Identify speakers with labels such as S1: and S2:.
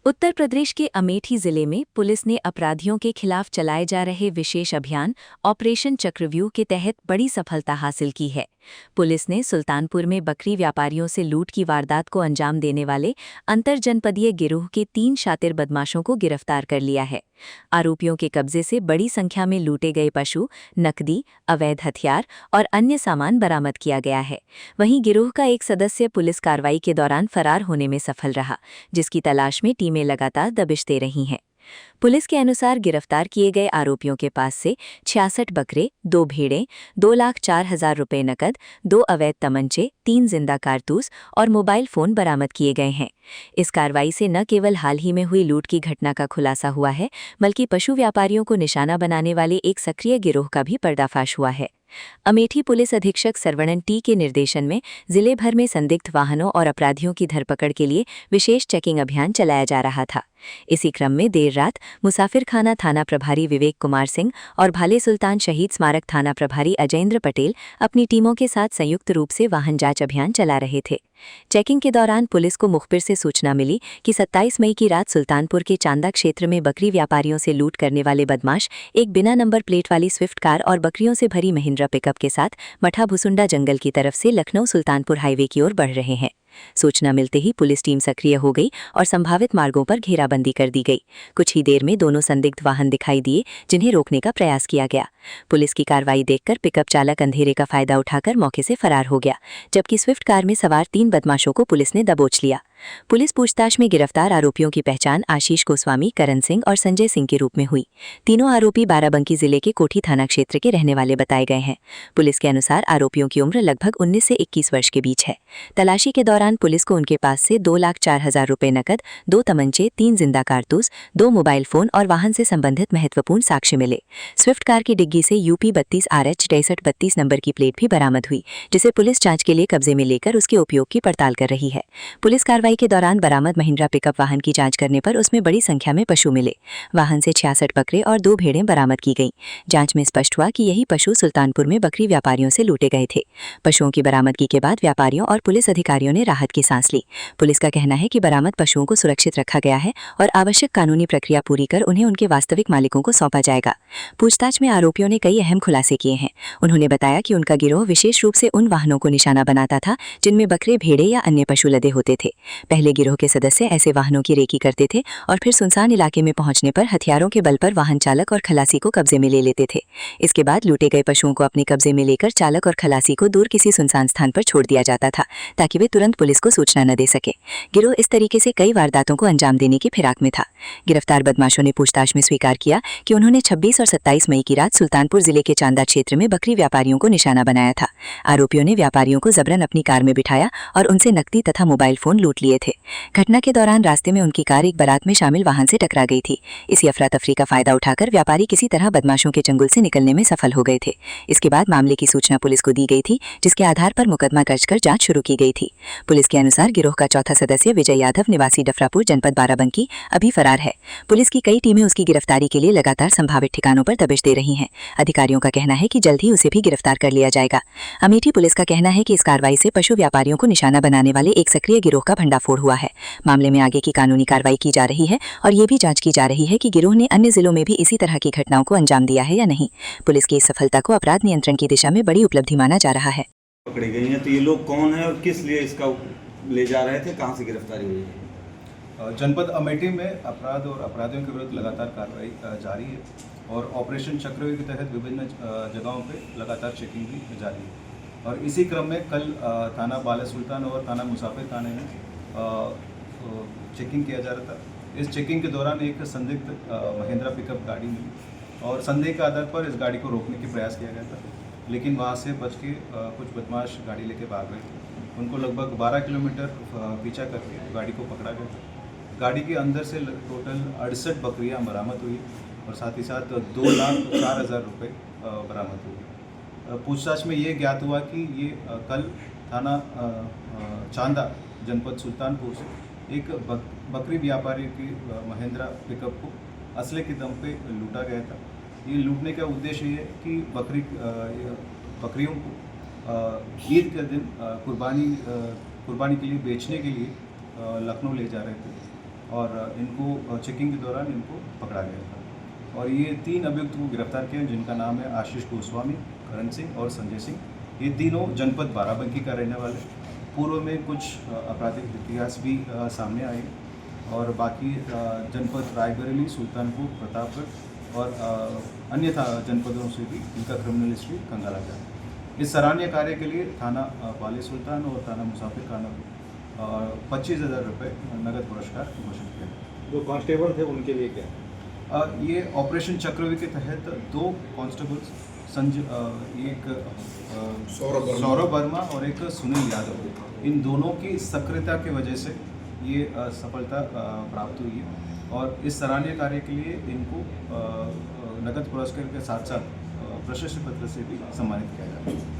S1: उत्तर प्रदेश के अमेठी जिले में पुलिस ने अपराधियों के खिलाफ चलाए जा रहे विशेष अभियान ऑपरेशन चक्रव्यूह के तहत बड़ी सफलता हासिल की है। पुलिस ने सुल्तानपुर में बकरी व्यापारियों से लूट की वारदात को अंजाम देने वाले अंतरजनपदीय गिरोह के 3 शातिर बदमाशों को गिरफ्तार कर लिया है। आरोपियों के कब्जे से बड़ी संख्या में लूटे गए पशु, नकदी, अवैध हथियार और अन्य सामान बरामद किया गया है। वहीं गिरोह का एक सदस्य पुलिस कार्रवाई के दौरान फरार होने में सफल रहा, जिसकी तलाश में टीमें लगातार दबिश दे रही हैं। पुलिस के अनुसार गिरफ्तार किए गए आरोपियों के पास से 66 बकरे, 2 भेड़ें, 2,04,000 रुपये नकद, 2 अवैध तमंचे, 3 जिंदा कारतूस और मोबाइल फोन बरामद किए गए हैं। इस कार्रवाई से न केवल हाल ही में हुई लूट की घटना का खुलासा हुआ है, बल्कि पशु व्यापारियों को निशाना बनाने वाले एक सक्रिय गिरोह का भी पर्दाफाश हुआ है। अमेठी पुलिस अधीक्षक सरवणन टी के निर्देशन में जिले भर में संदिग्ध वाहनों और अपराधियों की धरपकड़ के लिए विशेष चेकिंग अभियान चलाया जा रहा था। इसी क्रम में देर रात मुसाफिरखाना थाना प्रभारी विवेक कुमार सिंह और भाले सुल्तान शहीद स्मारक थाना प्रभारी अजयेंद्र पटेल अपनी टीमों के साथ संयुक्त रूप से वाहन जांच अभियान चला रहे थे। चेकिंग के दौरान पुलिस को मुखबिर से सूचना मिली कि 27 मई की रात सुल्तानपुर के चांदा क्षेत्र में बकरी व्यापारियों से लूट करने वाले बदमाश एक बिना नंबर प्लेट वाली स्विफ्ट कार और बकरियों से भरी महिंद्रा पिकअप के साथ मठा भुसुंडा जंगल की तरफ से लखनऊ सुल्तानपुर हाईवे की ओर बढ़ रहे हैं। सूचना मिलते ही पुलिस टीम सक्रिय हो गई और संभावित मार्गों पर घेराबंदी कर दी गई। कुछ ही देर में दोनों संदिग्ध वाहन दिखाई दिए, जिन्हें रोकने का प्रयास किया गया। पुलिस की कार्रवाई देखकर पिकअप चालक अंधेरे का फायदा उठाकर मौके से फरार हो गया, जबकि स्विफ्ट कार में सवार 3 बदमाशों को पुलिस ने दबोच लिया। पुलिस पूछताछ में गिरफ्तार आरोपियों की पहचान आशीष गोस्वामी, करण सिंह और संजय सिंह के रूप में हुई। तीनों आरोपी बाराबंकी जिले के कोठी थाना क्षेत्र के रहने वाले बताए गए हैं। पुलिस के अनुसार आरोपियों की उम्र लगभग 19 से 21 वर्ष के बीच है। तलाशी के दौरान पुलिस को उनके पास से 2,04,000 रुपये नकद, 2 तमंचे, 3 जिंदा कारतूस, 2 मोबाइल फोन और वाहन से संबंधित महत्वपूर्ण साक्ष्य मिले। स्विफ्ट कार की डिग्गी से यूपी 32 RH 6332 नंबर की प्लेट भी बरामद हुई, जिसे पुलिस जांच के लिए कब्जे में लेकर उसके उपयोग की पड़ताल कर रही है। पुलिस कार्रवाई के दौरान बरामद महिंद्रा पिकअप वाहन की जांच करने पर उसमें बड़ी संख्या में पशु मिले। वाहन से 66 बकरे और 2 भेड़ें बरामद की गईं। जांच में स्पष्ट हुआ कि यही पशु सुल्तानपुर में बकरी व्यापारियों से लूटे गए थे। पशुओं की बरामदगी के बाद व्यापारियों और पुलिस अधिकारियों ने राहत की सांस ली। पुलिस का कहना है कि बरामद पशुओं को सुरक्षित रखा गया है और आवश्यक कानूनी प्रक्रिया पूरी कर उन्हें उनके वास्तविक मालिकों को सौंपा जाएगा। पूछताछ में आरोपियों ने कई अहम खुलासे किए हैं। उन्होंने बताया कि उनका गिरोह विशेष रूप से उन वाहनों को निशाना बनाता था जिनमें बकरे, भेड़े या अन्य पशु लदे होते थे। पहले गिरोह के सदस्य ऐसे वाहनों की रेकी करते थे और फिर सुनसान इलाके में पहुंचने पर हथियारों के बल पर वाहन चालक और खलासी को कब्जे में ले लेते थे। इसके बाद लूटे गए पशुओं को अपने कब्जे में लेकर चालक और खलासी को दूर किसी सुनसान स्थान पर छोड़ दिया जाता था, ताकि वे तुरंत पुलिस को सूचना न दे सके। गिरोह इस तरीके से कई वारदातों को अंजाम देने की फिराक में था। गिरफ्तार बदमाशों ने पूछताछ में स्वीकार किया कि उन्होंने 26 और 27 मई की रात सुल्तानपुर जिले के चांदा क्षेत्र में बकरी व्यापारियों को निशाना बनाया था। आरोपियों ने व्यापारियों को जबरन अपनी कार में बिठाया और उनसे नकदी तथा मोबाइल फोन लूट लिए थे। घटना के दौरान रास्ते में उनकी कार एक बारात में शामिल वाहन से टकरा गई थी। इसी अफरा तफरी का फायदा उठाकर व्यापारी किसी तरह बदमाशों के चंगुल से निकलने में सफल हो गए थे। इसके बाद मामले की सूचना पुलिस को दी गई थी, जिसके आधार पर मुकदमा दर्ज कर जांच शुरू की गई थी। पुलिस के अनुसार गिरोह का चौथा सदस्य विजय यादव, निवासी डफरापुर, जनपद बाराबंकी, अभी फरार है। पुलिस की कई टीमें उसकी गिरफ्तारी के लिए लगातार संभावित ठिकानों पर दबिश दे रही हैं। अधिकारियों का कहना है कि जल्द ही उसे भी गिरफ्तार कर लिया जाएगा। अमेठी पुलिस का कहना है कि इस कार्रवाई से पशु व्यापारियों को निशाना बनाने वाले एक सक्रिय गिरोह का भंडाफोड़ हुआ है। मामले में आगे की कानूनी कार्रवाई की जा रही है और ये भी जांच की जा रही है कि गिरोह ने अन्य जिलों में भी इसी तरह की घटनाओं को अंजाम दिया है या नहीं। पुलिस की इस सफलता को अपराध नियंत्रण की दिशा में बड़ी उपलब्धि माना जा रहा है।
S2: पकड़ी गई हैं, तो ये लोग कौन है और किस लिए इसका ले जा रहे थे, कहाँ से गिरफ्तारी हुई है?
S3: जनपद अमेठी में अपराध और अपराधियों के विरुद्ध लगातार कार्रवाई जारी है और ऑपरेशन चक्रव्यूह के तहत विभिन्न जगहों पे लगातार चेकिंग भी जारी है। और इसी क्रम में कल थाना बाला सुल्तान और थाना मुसाफिर थाने में चेकिंग किया जा रहा था। इस चेकिंग के दौरान एक संदिग्ध महिंद्रा पिकअप गाड़ी मिली और संदेह के आधार पर इस गाड़ी को रोकने की प्रयास किया गया था, लेकिन वहाँ से बच के कुछ बदमाश गाड़ी लेके भाग गए थे। उनको लगभग 12 किलोमीटर पीछा करके गाड़ी को पकड़ा गया। गाड़ी के अंदर से टोटल 68 बकरियाँ बरामद हुई और साथ ही साथ 2,04,000 रुपये बरामद हुए। पूछताछ में ये ज्ञात हुआ कि ये कल थाना चांदा जनपद सुल्तानपुर से एक बकरी व्यापारी की महिंद्रा पिकअप को असले के दम पे लूटा गया था। ये लूटने का उद्देश्य ये कि बकरियों को ईद के दिन कुर्बानी के लिए बेचने के लिए लखनऊ ले जा रहे थे। और इनको चेकिंग के दौरान इनको पकड़ा गया था। और ये 3 अभियुक्त को गिरफ्तार किया जिनका नाम है आशीष गोस्वामी, करण सिंह और संजय सिंह। ये तीनों जनपद बाराबंकी का रहने वाले, पूर्व में कुछ आपराधिक इतिहास भी सामने आए और बाकी जनपद रायबरेली, सुल्तानपुर, प्रतापगढ़ और अन्य जनपदों से भी इनका क्रिमिनल हिस्ट्री कंगाला गया। इस सराहनीय कार्य के लिए थाना वाली सुल्तान और थाना मुसाफिर खाना 25,000 रुपये नगद पुरस्कार घोषित किया।
S4: जो कांस्टेबल थे उनके लिए क्या?
S3: ये ऑपरेशन चक्रव्यूह के तहत 2 कांस्टेबल्स एक सौरभ वर्मा और एक सुनील यादव, इन दोनों की सक्रियता की वजह से ये सफलता प्राप्त हुई है और इस सराहनीय कार्य के लिए इनको नगद पुरस्कार के साथ साथ प्रशस्ति पत्र से भी सम्मानित किया जाएगा।